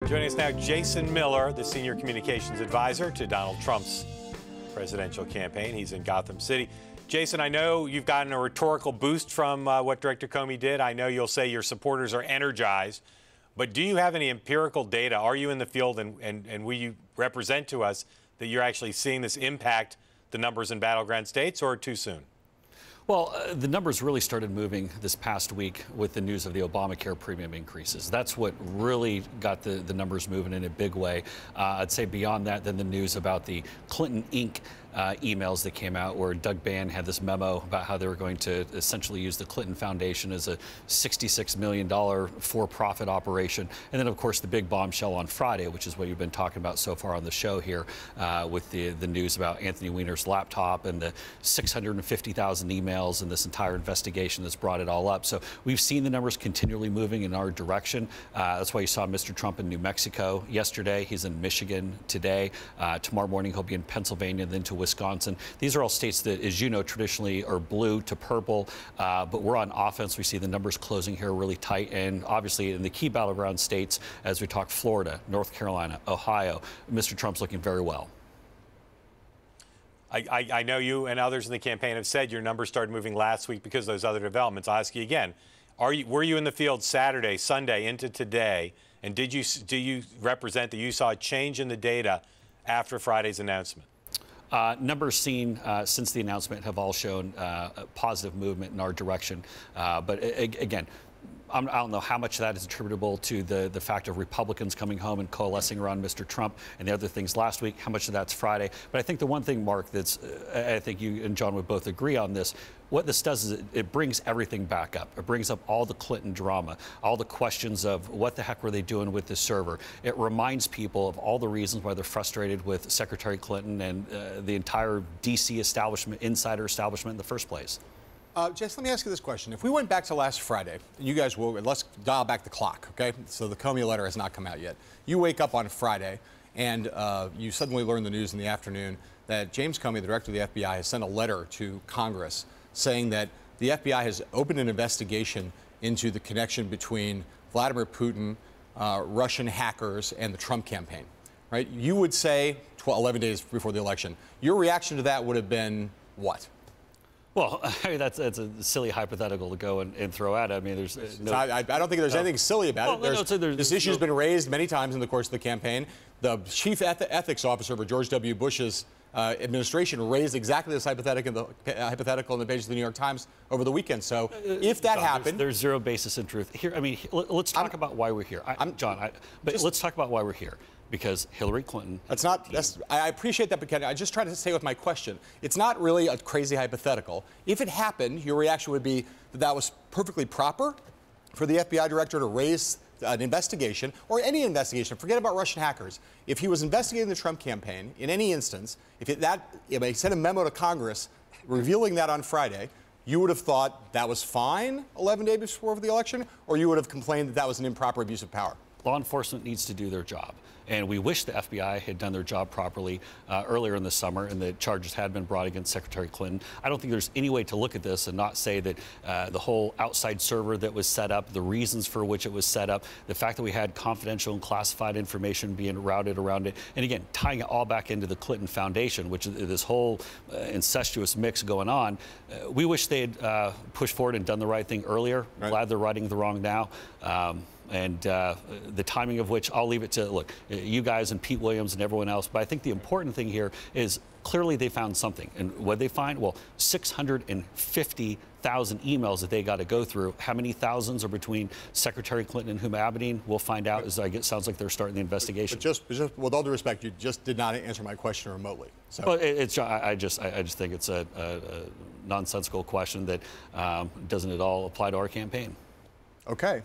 Joining us now, Jason Miller, the senior communications advisor to Donald Trump's presidential campaign. He's in Gotham City. Jason, I know you've gotten a rhetorical boost from what Director Comey did. I know you'll say your supporters are energized, but do you have any empirical data? Are you in the field and will you represent to us that you're actually seeing this impact the numbers in battleground states, or too soon? Well, the numbers really started moving this past week with the news of the Obamacare premium increases. That's what really got the numbers moving in a big way. I'd say beyond that, then the news about the Clinton Inc. Emails that came out where Doug Bann had this memo about how they were going to essentially use the Clinton Foundation as a $66 million for-profit operation. And then, of course, the big bombshell on Friday, which is what you've been talking about so far on the show here, with the news about Anthony Weiner's laptop and the 650,000 emails and this entire investigation that's brought it all up. So we've seen the numbers continually moving in our direction. That's why you saw Mr. Trump in New Mexico yesterday. He's in Michigan today. Tomorrow morning, he'll be in Pennsylvania, then to Wisconsin. These are all states that, as you know, traditionally are blue to purple, but we're on offense. We see the numbers closing here really tight, and obviously in the key battleground states, as we talk Florida, North Carolina, Ohio, Mr. Trump's looking very well. I know you and others in the campaign have said your numbers started moving last week because of those other developments. I'll ask you again, were you in the field Saturday, Sunday, into today, and do you represent that you saw a change in the data after Friday's announcement? Numbers seen since the announcement have all shown a positive movement in our direction. But again, I don't know how much of that is attributable to the fact of Republicans coming home and coalescing around Mr. Trump and the other things last week, how much of that's Friday. But I think the one thing, Mark, that's I think you and John would both agree on this. What this does is it brings everything back up. It brings up all the Clinton drama, all the questions of what the heck were they doing with this server. It reminds people of all the reasons why they're frustrated with Secretary Clinton and the entire D.C. establishment, insider establishment in the first place. Jess, let me ask you this question. If we went back to last Friday, and you guys will, let's dial back the clock, okay? So the Comey letter has not come out yet. You wake up on Friday, and you suddenly learn the news in the afternoon that James Comey, the director of the FBI, has sent a letter to Congress saying that the FBI has opened an investigation into the connection between Vladimir Putin, Russian hackers, and the Trump campaign, right? You would say 11 days before the election. Your reaction to that would have been what? Well, I mean, that's a silly hypothetical to go and throw at. I mean, there's no, I don't think there's anything silly about it. This issue has been raised many times in the course of the campaign. The chief ethics officer for George W. Bush's administration raised exactly this hypothetical in the pages of the New York Times over the weekend. So if that happened, there's zero basis in truth here. I mean, let's talk about why we're here, let's talk about why we're here. Because Hillary Clinton. I appreciate that, but I just try to stay with my question. It's not really a crazy hypothetical. If it happened, your reaction would be that that was perfectly proper for the FBI director to raise an investigation, or any investigation. Forget about Russian hackers. If he was investigating the Trump campaign, in any instance, if he sent a memo to Congress revealing that on Friday, you would have thought that was fine 11 days before the election, or you would have complained that that was an improper abuse of power? Law enforcement needs to do their job. And we wish the FBI had done their job properly earlier in the summer, and the charges had been brought against Secretary Clinton. I don't think there's any way to look at this and not say that the whole outside server that was set up, the reasons for which it was set up, the fact that we had confidential and classified information being routed around it, and again, tying it all back into the Clinton Foundation, which is this whole incestuous mix going on. We wish they had pushed forward and done the right thing earlier. Right. Glad they're righting the wrong now. And the timing of which I'll leave it to, look, you guys and Pete Williams and everyone else. But I think the important thing here is clearly they found something. And what did they find? Well, 650,000 emails that they got to go through. How many thousands are between Secretary Clinton and Huma Abedin? We'll find out as it sounds like they're starting the investigation. But just with all due respect, you just did not answer my question remotely. So. Well, I just think it's a nonsensical question that doesn't at all apply to our campaign. Okay.